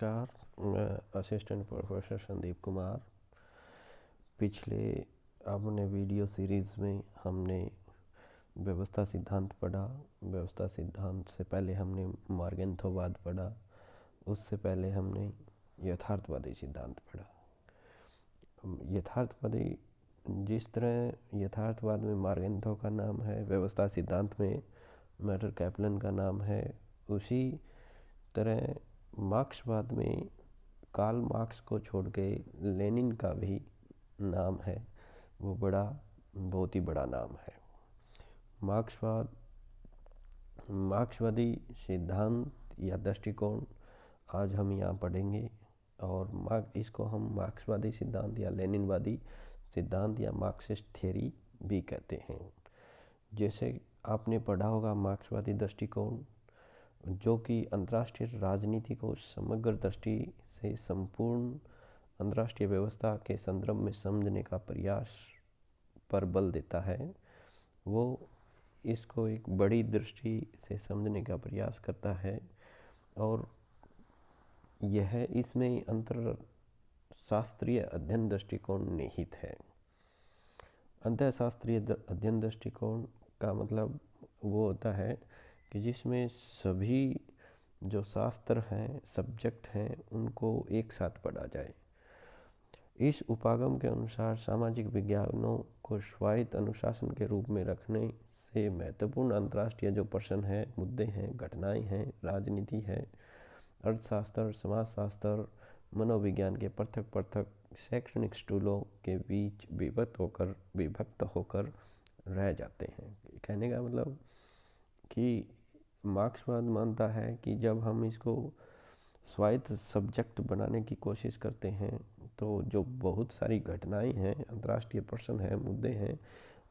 नमस्कार। मैं assistant professor Sandeep Kumar. पिछले अपने वीडियो सीरीज़ में हमने व्यवस्था सिद्धांत पढ़ा। व्यवस्था सिद्धांत से पहले हमने मार्गेंथोवाद पढ़ा। उससे पहले हमने यथार्थवादी सिद्धांत पढ़ा। यथार्थवादी जिस तरह यथार्थवाद में मार्गेंथो का नाम है, व्यवस्था सिद्धांत में मैटर कैपलन का नाम है, उसी तरह मार्क्सवाद में कार्ल मार्क्स को छोड़ के लेनिन का भी नाम है। वो बहुत ही बड़ा नाम है। मार्क्सवादी सिद्धांत या दृष्टिकोण आज हम यहाँ पढ़ेंगे। और इसको हम मार्क्सवादी सिद्धांत या लेनिनवादी सिद्धांत या मार्क्सिस्ट थ्योरी भी कहते हैं। जैसे आपने पढ़ा होगा, मार्क्सवादी दृष्टिकोण जो कि अंतर्राष्ट्रीय राजनीति को समग्र दृष्टि से संपूर्ण अंतर्राष्ट्रीय व्यवस्था के संदर्भ में समझने का प्रयास पर बल देता है। वो इसको एक बड़ी दृष्टि से समझने का प्रयास करता है और यह इसमें अंतरशास्त्रीय अध्ययन दृष्टिकोण निहित है। अंतरशास्त्रीय अध्ययन दृष्टिकोण का मतलब वो होता है कि जिसमें सभी जो शास्त्र हैं, सब्जेक्ट हैं, उनको एक साथ पढ़ा जाए। इस उपागम के अनुसार सामाजिक विज्ञानों को स्वायत्त अनुशासन के रूप में रखने से महत्वपूर्ण अंतर्राष्ट्रीय जो प्रश्न हैं, मुद्दे हैं, घटनाएं हैं, राजनीति है, अर्थशास्त्र, समाजशास्त्र, मनोविज्ञान के पृथक पृथक शैक्षणिक स्टूलों के बीच विभक्त होकर रह जाते हैं। कहने का मतलब कि मार्क्सवाद मानता है कि जब हम इसको स्वायत्त सब्जेक्ट बनाने की कोशिश करते हैं तो जो बहुत सारी घटनाएं हैं, अंतर्राष्ट्रीय प्रश्न हैं, मुद्दे हैं,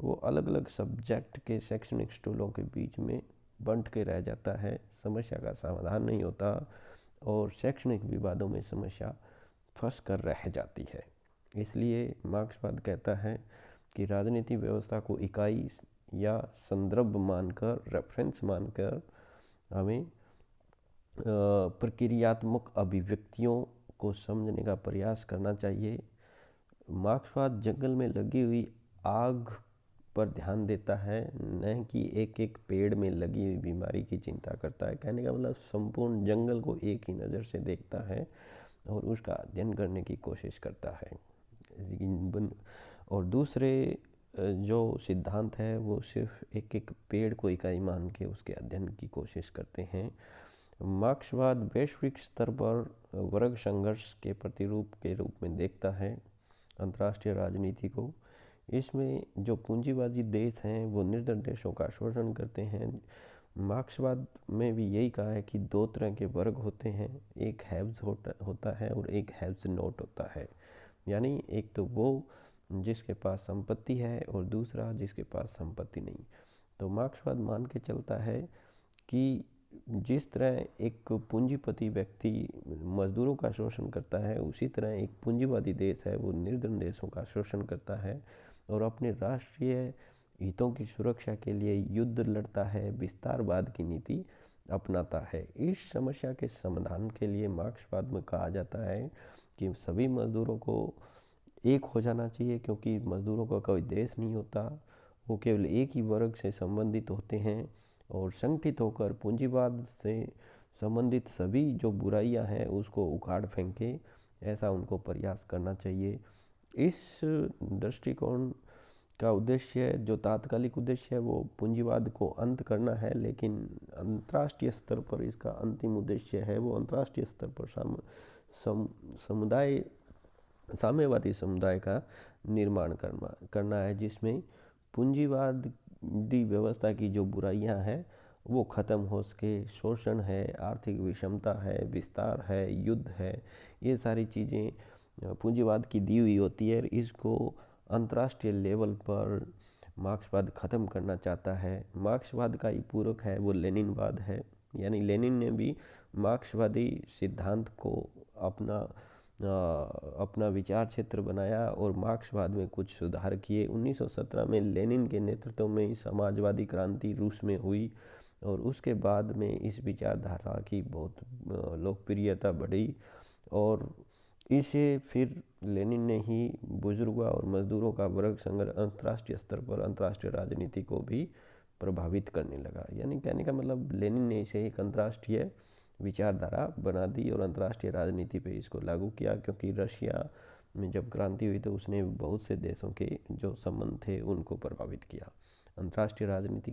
वो अलग अलग सब्जेक्ट के शैक्षणिक स्टूलों के बीच में बंट के रह जाता है। समस्या का समाधान नहीं होता और शैक्षणिक विवादों में समस्या फंस कर रह जाती है। इसलिए मार्क्सवाद कहता है कि राजनीति व्यवस्था को इकाई या संदर्भ मानकर, रेफरेंस मानकर हमें प्रक्रियात्मक अभिव्यक्तियों को समझने का प्रयास करना चाहिए। मार्क्सवाद जंगल में लगी हुई आग पर ध्यान देता है, न कि एक एक पेड़ में लगी हुई बीमारी की चिंता करता है। कहने का मतलब संपूर्ण जंगल को एक ही नज़र से देखता है और उसका अध्ययन करने की कोशिश करता है। और दूसरे जो सिद्धांत है वो सिर्फ एक एक पेड़ को इकाई मान के उसके अध्ययन की कोशिश करते हैं। मार्क्सवाद वैश्विक स्तर पर वर्ग संघर्ष के प्रतिरूप के रूप में देखता है अंतर्राष्ट्रीय राजनीति को। इसमें जो पूंजीवादी देश हैं वो निर्धन देशों का शोषण करते हैं। मार्क्सवाद में भी यही कहा है कि दो तरह के वर्ग होते हैं, एक हैव्स होता है और एक हैव्स नॉट होता है। यानी एक तो वो जिसके पास संपत्ति है और दूसरा जिसके पास संपत्ति नहीं। तो मार्क्सवाद मान के चलता है कि जिस तरह एक पूंजीपति व्यक्ति मजदूरों का शोषण करता है, उसी तरह एक पूंजीवादी देश है वो निर्धन देशों का शोषण करता है और अपने राष्ट्रीय हितों की सुरक्षा के लिए युद्ध लड़ता है, विस्तारवाद की नीति अपनाता है। इस समस्या के समाधान के लिए मार्क्सवाद में कहा जाता है कि सभी मजदूरों को एक हो जाना चाहिए, क्योंकि मजदूरों का कोई देश नहीं होता, वो केवल एक ही वर्ग से संबंधित होते हैं और संगठित होकर पूंजीवाद से संबंधित सभी जो बुराइयां हैं उसको उखाड़ फेंके, ऐसा उनको प्रयास करना चाहिए। इस दृष्टिकोण का उद्देश्य, जो तात्कालिक उद्देश्य है, वो पूंजीवाद को अंत करना है, लेकिन अंतर्राष्ट्रीय स्तर पर इसका अंतिम उद्देश्य है वो अंतर्राष्ट्रीय स्तर पर साम्यवादी समुदाय का निर्माण करना है, जिसमें पूंजीवादी व्यवस्था की जो बुराइयां हैं वो ख़त्म हो सके। शोषण है, आर्थिक विषमता है, विस्तार है, युद्ध है, ये सारी चीज़ें पूंजीवाद की दी हुई होती है। इसको अंतर्राष्ट्रीय लेवल पर मार्क्सवाद ख़त्म करना चाहता है। मार्क्सवाद का ही पूरक है वो लेनिनवाद है। यानी लेनिन ने भी मार्क्सवादी सिद्धांत को अपना विचार क्षेत्र बनाया और मार्क्सवाद में कुछ सुधार किए। 1917 में लेनिन के नेतृत्व में समाजवादी क्रांति रूस में हुई और उसके बाद में इस विचारधारा की बहुत लोकप्रियता बढ़ी और इसे फिर लेनिन ने ही बुजुर्गों और मजदूरों का वर्ग संघर्ष अंतर्राष्ट्रीय स्तर पर अंतर्राष्ट्रीय राजनीति को भी प्रभावित करने लगा। यानी कहने का मतलब लेनिन ने इसे एक अंतर्राष्ट्रीय विचारधारा बना दी और अंतर्राष्ट्रीय राजनीति पे इसको लागू किया, क्योंकि रशिया में जब क्रांति हुई तो उसने बहुत से देशों के जो संबंध थे उनको प्रभावित किया। अंतर्राष्ट्रीय राजनीति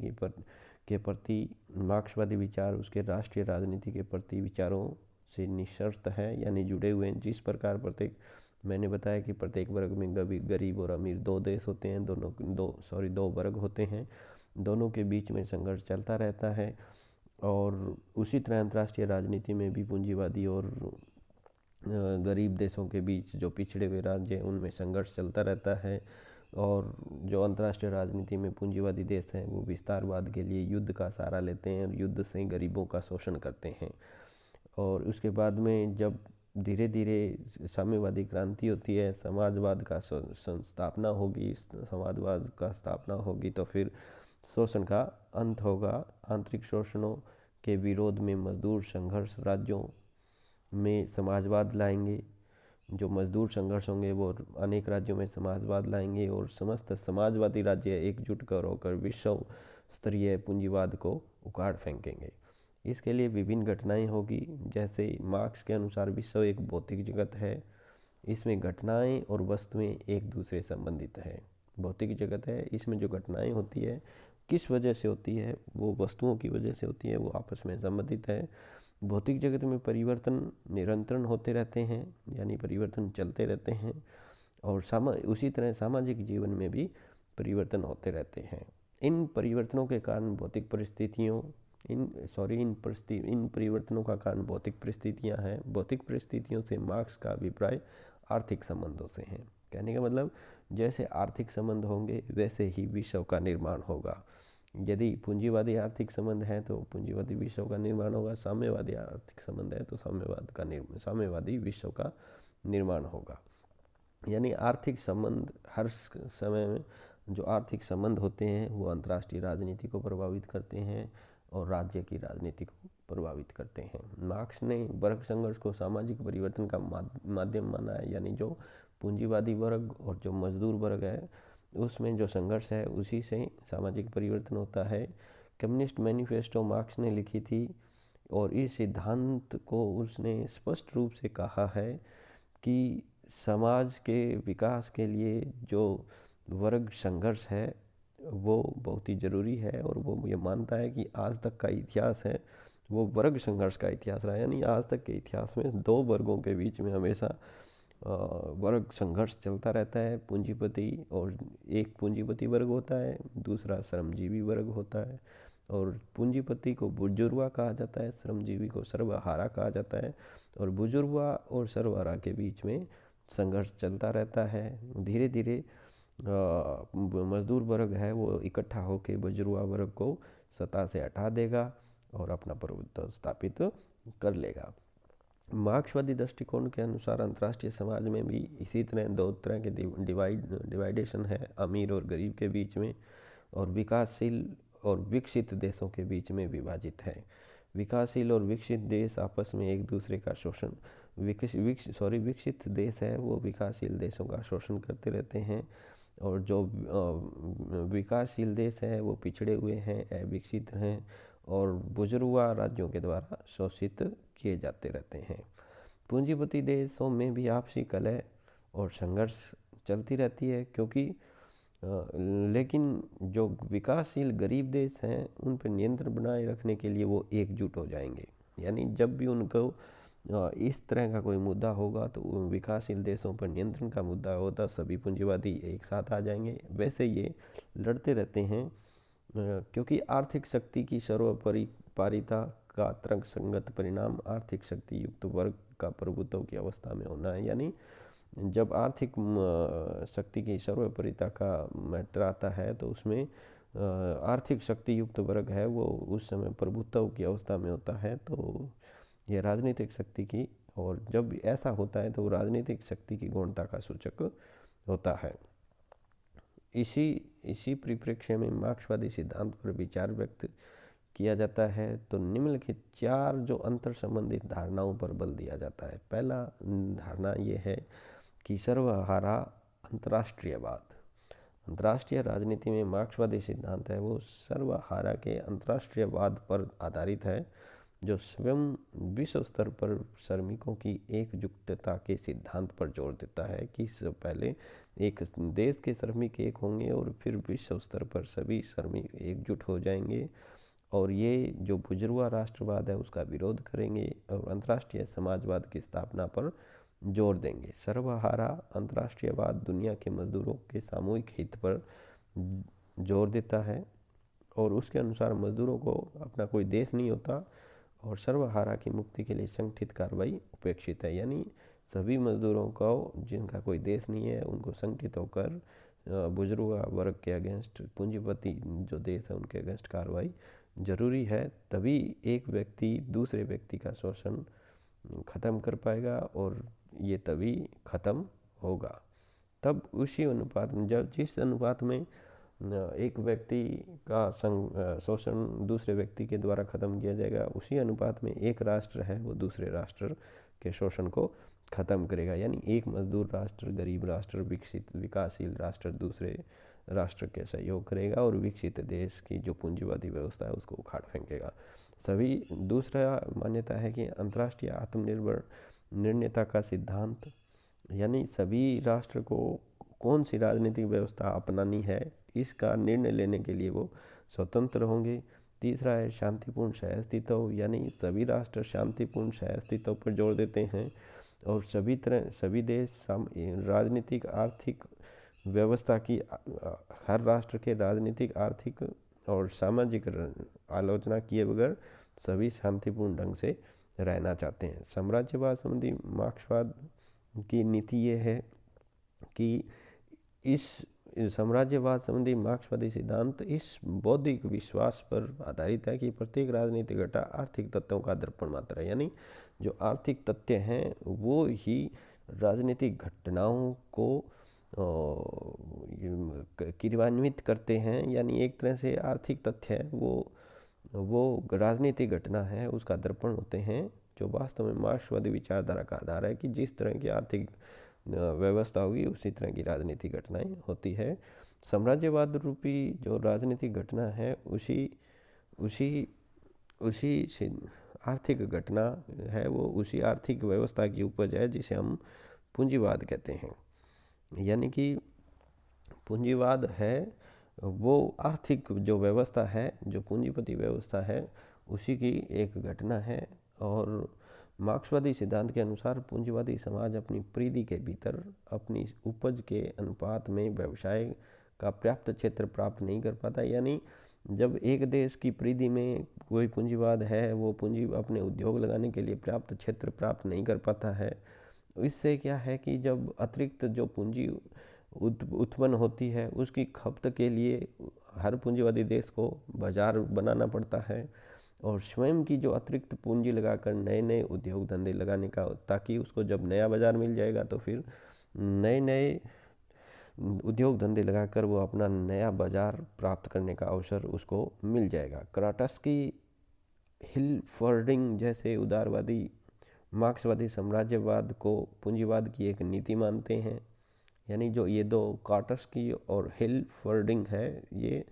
के प्रति मार्क्सवादी विचार उसके राष्ट्रीय राजनीति के प्रति विचारों से निःशर्त है, यानी जुड़े हुए हैं। जिस प्रकार मैंने बताया कि प्रत्येक वर्ग में गरीब और अमीर दो देश होते हैं, दो वर्ग होते हैं, दोनों के बीच में संघर्ष चलता रहता है। और उसी तरह अंतर्राष्ट्रीय राजनीति में भी पूंजीवादी और गरीब देशों के बीच जो पिछड़े हुए राज्य हैं उनमें संघर्ष चलता रहता है। और जो अंतर्राष्ट्रीय राजनीति में पूंजीवादी देश हैं वो विस्तारवाद के लिए युद्ध का सहारा लेते हैं और युद्ध से गरीबों का शोषण करते हैं। और उसके बाद में जब धीरे धीरे साम्यवादी क्रांति होती है, समाजवाद का संस्थापना होगी, समाजवाद का स्थापना होगी, तो फिर शोषण का अंत होगा। आंतरिक शोषणों के विरोध में मजदूर संघर्ष राज्यों में समाजवाद लाएंगे। जो मजदूर संघर्ष होंगे वो अनेक राज्यों में समाजवाद लाएंगे और समस्त समाजवादी राज्य एकजुट कर होकर विश्व स्तरीय पूंजीवाद को उखाड़ फेंकेंगे। इसके लिए विभिन्न घटनाएं होगी। जैसे मार्क्स के अनुसार विश्व एक भौतिक जगत है, इसमें घटनाएं और वस्तुएं एक दूसरे संबंधित है। भौतिक जगत है, इसमें जो घटनाएं होती है किस वजह से होती है, वो वस्तुओं की वजह से होती है, वो आपस में संबंधित है। भौतिक जगत में परिवर्तन निरंतर होते रहते हैं, यानी परिवर्तन चलते रहते हैं। और उसी तरह सामाजिक जीवन में भी परिवर्तन होते रहते हैं। इन परिवर्तनों के कारण भौतिक परिस्थितियों इन परिवर्तनों का कारण भौतिक परिस्थितियां हैं। भौतिक परिस्थितियों से मार्क्स का अभिप्राय आर्थिक संबंधों से है। कहने का मतलब जैसे आर्थिक संबंध होंगे वैसे ही विश्व का निर्माण होगा। यदि पूंजीवादी आर्थिक संबंध है तो पूंजीवादी विश्व का निर्माण होगा, साम्यवादी आर्थिक संबंध है तो साम्यवादी विश्व का निर्माण होगा। यानी आर्थिक संबंध हर समय में जो आर्थिक संबंध होते हैं वो अंतर्राष्ट्रीय राजनीति को प्रभावित करते हैं और राज्य की राजनीति को प्रभावित करते हैं। मार्क्स ने वर्ग संघर्ष को सामाजिक परिवर्तन का माध्यम माना है, यानी जो पूंजीवादी वर्ग और जो मजदूर वर्ग है उसमें जो संघर्ष है उसी से सामाजिक परिवर्तन होता है। कम्युनिस्ट मैनिफेस्टो मार्क्स ने लिखी थी और इस सिद्धांत को उसने स्पष्ट रूप से कहा है कि समाज के विकास के लिए जो वर्ग संघर्ष है वो बहुत ही ज़रूरी है। और वो ये मानता है कि आज तक का इतिहास है वो वर्ग संघर्ष का इतिहास रहा है, यानी आज तक के इतिहास में दो वर्गों के बीच में हमेशा वर्ग संघर्ष चलता रहता है। एक पूंजीपति वर्ग होता है, दूसरा श्रमजीवी वर्ग होता है। और पूंजीपति को बुर्जुआ कहा जाता है, श्रमजीवी को सर्वहारा कहा जाता है। और बुर्जुआ और सर्वहारा के बीच में संघर्ष चलता रहता है। धीरे धीरे मजदूर वर्ग है वो इकट्ठा होकर बुर्जुआ वर्ग को सत्ता से हटा देगा और अपना प्रभुत्व स्थापित कर लेगा। मार्क्सवादी दृष्टिकोण के अनुसार अंतर्राष्ट्रीय समाज में भी इसी तरह दो तरह के डिवाइडेशन है, अमीर और गरीब के बीच में, और विकासशील और विकसित देशों के बीच में विभाजित है। विकासशील और विकसित देश आपस में एक दूसरे का शोषण विकसित देश है वो विकासशील देशों का शोषण करते रहते हैं, और जो विकासशील देश है वो पिछड़े हुए हैं, अविकसित हैं और बुजुर्गा राज्यों के द्वारा शोषित किए जाते रहते हैं। पूंजीपति देशों में भी आपसी कलह और संघर्ष चलती रहती है, क्योंकि लेकिन जो विकासशील गरीब देश हैं उन पर नियंत्रण बनाए रखने के लिए वो एकजुट हो जाएंगे। यानी जब भी उनको इस तरह का कोई मुद्दा होगा तो विकासशील देशों पर नियंत्रण का मुद्दा होता सभी पूंजीवादी एक साथ आ जाएंगे। वैसे ये लड़ते रहते हैं क्योंकि आर्थिक शक्ति की सर्वोपरिता का तर्कसंगत परिणाम आर्थिक शक्ति युक्त वर्ग का प्रभुत्व की अवस्था में होना है। यानी जब आर्थिक शक्ति की सर्वोपरिता का मैटर आता है तो उसमें आर्थिक शक्ति युक्त वर्ग है वो उस समय प्रभुत्व की अवस्था में होता है। तो यह राजनीतिक शक्ति की, और जब ऐसा होता है तो राजनीतिक शक्ति की गौणता का सूचक होता है। इसी परिप्रेक्ष्य में मार्क्सवादी सिद्धांत पर विचार व्यक्त किया जाता है तो निम्नलिखित 4 जो अंतर संबंधित धारणाओं पर बल दिया जाता है। पहला धारणा ये है कि सर्वहारा अंतर्राष्ट्रीयवाद। अंतर्राष्ट्रीय राजनीति में मार्क्सवादी सिद्धांत है वो सर्वहारा के अंतर्राष्ट्रीयवाद पर आधारित है, जो स्वयं विश्व स्तर पर श्रमिकों की एकजुटता के सिद्धांत पर जोर देता है कि पहले एक देश के श्रमिक एक होंगे और फिर विश्व स्तर पर सभी श्रमिक एकजुट हो जाएंगे और ये जो बुजुर्गा राष्ट्रवाद है उसका विरोध करेंगे और अंतर्राष्ट्रीय समाजवाद की स्थापना पर जोर देंगे। सर्वहारा अंतर्राष्ट्रीयवाद दुनिया के मजदूरों के सामूहिक हित पर जोर देता है और उसके अनुसार मजदूरों को अपना कोई देश नहीं होता और सर्वहारा की मुक्ति के लिए संगठित कार्रवाई उपेक्षित है, यानी सभी मजदूरों को जिनका कोई देश नहीं है उनको संगठित होकर बुजुर्ग वर्ग के अगेंस्ट, पूंजीपति जो देश है उनके अगेंस्ट कार्रवाई जरूरी है, तभी एक व्यक्ति दूसरे व्यक्ति का शोषण ख़त्म कर पाएगा और ये तभी ख़त्म होगा। तब उसी अनुपात में जब जिस अनुपात में एक व्यक्ति का शोषण दूसरे व्यक्ति के द्वारा ख़त्म किया जाएगा, उसी अनुपात में एक राष्ट्र है वो दूसरे राष्ट्र के शोषण को ख़त्म करेगा। यानी एक मजदूर राष्ट्र, गरीब राष्ट्र, विकसित विकासशील राष्ट्र दूसरे राष्ट्र के सहयोग करेगा और विकसित देश की जो पूंजीवादी व्यवस्था है उसको उखाड़ फेंकेगा। सभी दूसरा मान्यता है कि अंतर्राष्ट्रीय आत्मनिर्भर निर्णयता का सिद्धांत, यानी सभी राष्ट्र को कौन सी राजनीतिक व्यवस्था अपनानी है इसका निर्णय लेने के लिए वो स्वतंत्र होंगे। तीसरा है शांतिपूर्ण सहअस्तित्व, यानी सभी राष्ट्र शांतिपूर्ण सहअस्तित्व पर जोर देते हैं और सभी देश राजनीतिक आर्थिक व्यवस्था की हर राष्ट्र के राजनीतिक आर्थिक और सामाजिक आलोचना किए बगैर सभी शांतिपूर्ण ढंग से रहना चाहते हैं। साम्राज्यवाद संबंधी मार्क्सवाद की नीति ये है कि इस साम्राज्यवाद संबंधी मार्क्सवादी सिद्धांत इस बौद्धिक विश्वास पर आधारित है कि प्रत्येक राजनीतिक घटना आर्थिक तथ्यों का दर्पण मात्र है, यानी जो आर्थिक तथ्य हैं वो ही राजनीतिक घटनाओं को क्रियान्वित करते हैं। यानी एक तरह से आर्थिक तथ्य है वो राजनीतिक घटना है उसका दर्पण होते हैं, जो वास्तव में मार्क्सवादी विचारधारा का आधार है कि जिस तरह की आर्थिक व्यवस्था होगी उसी तरह की राजनीतिक घटनाएं होती है। साम्राज्यवाद रूपी जो राजनीतिक घटना है उसी आर्थिक घटना है वो उसी आर्थिक व्यवस्था की उपज है जिसे हम पूंजीवाद कहते हैं। यानी कि पूंजीवाद है वो आर्थिक जो व्यवस्था है, जो पूंजीपति व्यवस्था है उसी की एक घटना है और मार्क्सवादी सिद्धांत के अनुसार पूंजीवादी समाज अपनी परिधि के भीतर अपनी उपज के अनुपात में व्यवसाय का पर्याप्त क्षेत्र प्राप्त नहीं कर पाता। यानी जब एक देश की परिधि में कोई पूंजीवाद है वो पूंजी अपने उद्योग लगाने के लिए पर्याप्त क्षेत्र प्राप्त नहीं कर पाता है, इससे क्या है कि जब अतिरिक्त जो पूंजी उत्पन्न होती है उसकी खपत के लिए हर पूंजीवादी देश को बाजार बनाना पड़ता है और स्वयं की जो अतिरिक्त पूंजी लगाकर नए नए उद्योग धंधे लगाने का, ताकि उसको जब नया बाजार मिल जाएगा तो फिर नए नए उद्योग धंधे लगाकर वो अपना नया बाजार प्राप्त करने का अवसर उसको मिल जाएगा। क्राटस्की, हिलफर्डिंग जैसे उदारवादी मार्क्सवादी साम्राज्यवाद को पूंजीवाद की एक नीति मानते हैं। यानी जो ये दो क्राटस्की और हिलफर्डिंग है ये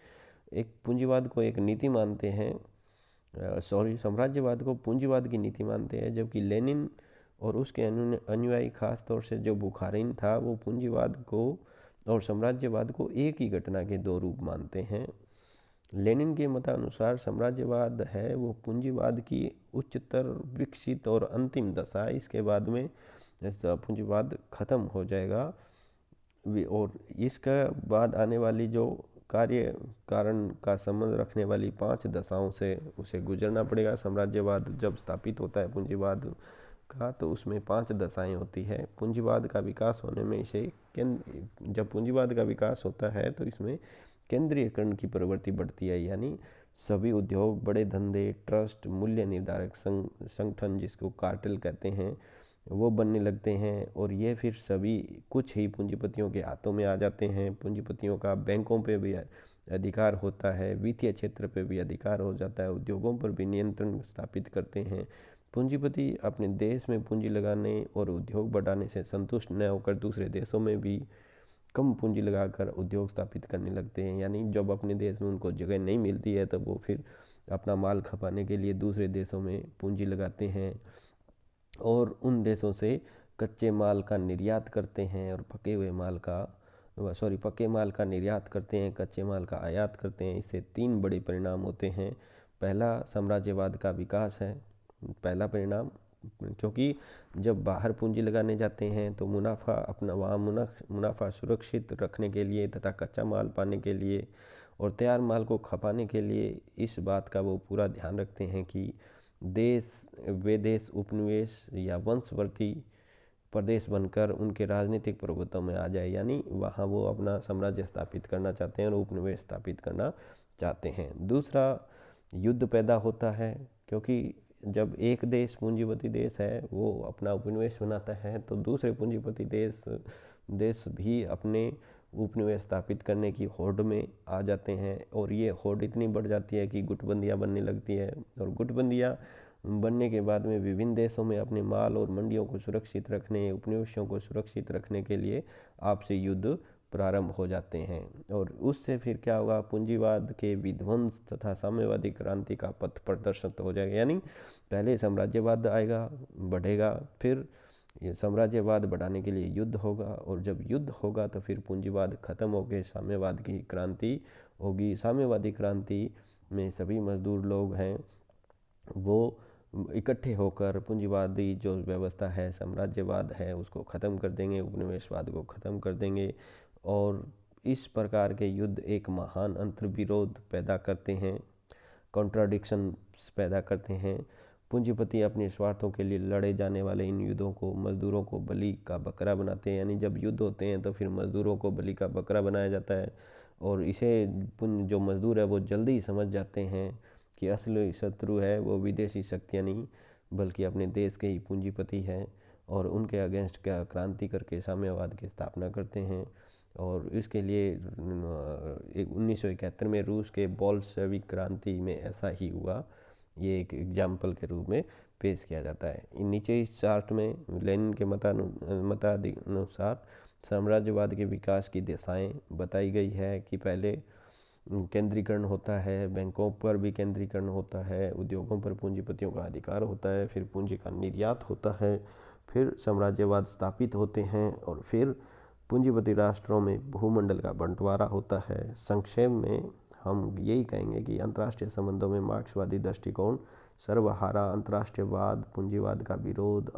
एक पूंजीवाद को एक नीति मानते हैं, साम्राज्यवाद को पूंजीवाद की नीति मानते हैं, जबकि लेनिन और उसके अनुयायी खास तौर से जो बुखारिन था वो पूंजीवाद को और साम्राज्यवाद को एक ही घटना के दो रूप मानते हैं। लेनिन के मतानुसार साम्राज्यवाद है वो पूंजीवाद की उच्चतर विकसित और अंतिम दशा, इसके बाद में पूंजीवाद खत्म हो जाएगा और इसके बाद आने वाली जो कार्य कारण का संबंध रखने वाली 5 दशाओं से उसे गुजरना पड़ेगा। साम्राज्यवाद जब स्थापित होता है पूंजीवाद का तो उसमें 5 दशाएं होती है। पूंजीवाद का विकास होने में जब पूंजीवाद का विकास होता है तो इसमें केंद्रीयकरण की प्रवृत्ति बढ़ती है, यानी सभी उद्योग, बड़े धंधे, ट्रस्ट, मूल्य निर्धारक संगठन जिसको कार्टेल कहते हैं वो बनने लगते हैं और ये फिर सभी कुछ ही पूंजीपतियों के हाथों में आ जाते हैं। पूंजीपतियों का बैंकों पे भी अधिकार होता है, वित्तीय क्षेत्र पे भी अधिकार हो जाता है, उद्योगों पर भी नियंत्रण स्थापित करते हैं। पूंजीपति अपने देश में पूंजी लगाने और उद्योग बढ़ाने से संतुष्ट न होकर दूसरे देशों में भी कम पूंजी लगाकर उद्योग स्थापित करने लगते हैं। यानी जब अपने देश में उनको जगह नहीं मिलती है तब वो फिर अपना माल खपाने के लिए दूसरे देशों में पूंजी लगाते हैं और उन देशों से कच्चे माल का निर्यात करते हैं और पके माल का निर्यात करते हैं, कच्चे माल का आयात करते हैं। इससे 3 बड़े परिणाम होते हैं। पहला, साम्राज्यवाद का विकास है, पहला परिणाम, क्योंकि जब बाहर पूंजी लगाने जाते हैं तो मुनाफा सुरक्षित रखने के लिए तथा कच्चा माल पाने के लिए और तैयार माल को खपाने के लिए इस बात का वो पूरा ध्यान रखते हैं कि वे देश उपनिवेश या वंशवर्ती प्रदेश बनकर उनके राजनीतिक प्रभुत्व में आ जाए। यानी वहाँ वो अपना साम्राज्य स्थापित करना चाहते हैं और उपनिवेश स्थापित करना चाहते हैं। दूसरा, युद्ध पैदा होता है, क्योंकि जब एक देश पूंजीपति देश है वो अपना उपनिवेश बनाता है तो दूसरे पूंजीपति देश भी अपने उपनिवेश स्थापित करने की होड़ में आ जाते हैं और ये होड़ इतनी बढ़ जाती है कि गुटबंदियाँ बनने लगती है और गुटबंदियाँ बनने के बाद में विभिन्न देशों में अपने माल और मंडियों को सुरक्षित रखने, उपनिवेशों को सुरक्षित रखने के लिए आपसी युद्ध प्रारंभ हो जाते हैं और उससे फिर क्या होगा, पूंजीवाद के विध्वंस तथा साम्यवादी क्रांति का पथ प्रदर्शित हो जाएगा। यानी पहले साम्राज्यवाद आएगा, बढ़ेगा, फिर ये साम्राज्यवाद बढ़ाने के लिए युद्ध होगा और जब युद्ध होगा तो फिर पूंजीवाद खत्म होकर साम्यवाद की क्रांति होगी। साम्यवादी क्रांति में सभी मजदूर लोग हैं वो इकट्ठे होकर पूंजीवादी जो व्यवस्था है, साम्राज्यवाद है, उसको ख़त्म कर देंगे, उपनिवेशवाद को ख़त्म कर देंगे और इस प्रकार के युद्ध एक महान अंतर्विरोध पैदा करते हैं, कॉन्ट्राडिक्शंस पैदा करते हैं। पूंजीपति अपने स्वार्थों के लिए लड़े जाने वाले इन युद्धों को मज़दूरों को बलि का बकरा बनाते हैं। यानी जब युद्ध होते हैं तो फिर मज़दूरों को बलि का बकरा बनाया जाता है और इसे जो मज़दूर है वो जल्दी ही समझ जाते हैं कि असली शत्रु है वो विदेशी शक्तियाँ नहीं बल्कि अपने देश के ही पूंजीपति हैं और उनके अगेंस्ट क्या क्रांति करके साम्यवाद की स्थापना करते हैं। और इसके लिए 1971 में रूस के बोल्शेविक क्रांति में ऐसा ही हुआ। ये एक एग्जाम्पल के रूप में पेश किया जाता है। नीचे इस चार्ट में लेनिन के मतानुसार साम्राज्यवाद के विकास की दिशाएं बताई गई है कि पहले केंद्रीकरण होता है, बैंकों पर भी केंद्रीकरण होता है, उद्योगों पर पूंजीपतियों का अधिकार होता है, फिर पूंजी का निर्यात होता है, फिर साम्राज्यवाद स्थापित होते हैं और फिर पूंजीपति राष्ट्रों में भूमंडल का बंटवारा होता है। संक्षेप में हम यही कहेंगे कि अंतर्राष्ट्रीय संबंधों में मार्क्सवादी दृष्टिकोण सर्वहारा अंतर्राष्ट्रीयवाद, पूंजीवाद का विरोध,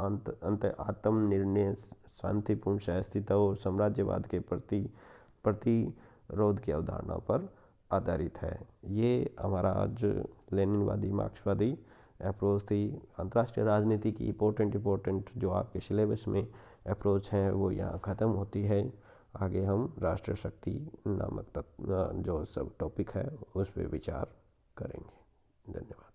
आत्मनिर्णय, शांतिपूर्ण सहअस्तित्व और साम्राज्यवाद के प्रतिरोध की अवधारणा पर आधारित है। ये हमारा आज लेनिनवादी मार्क्सवादी अप्रोच थी। अंतर्राष्ट्रीय राजनीति की इम्पोर्टेंट जो आपके सिलेबस में अप्रोच हैं वो यहाँ ख़त्म होती है। आगे हम राष्ट्र शक्ति नामक जो सब टॉपिक है उस पर विचार करेंगे। धन्यवाद।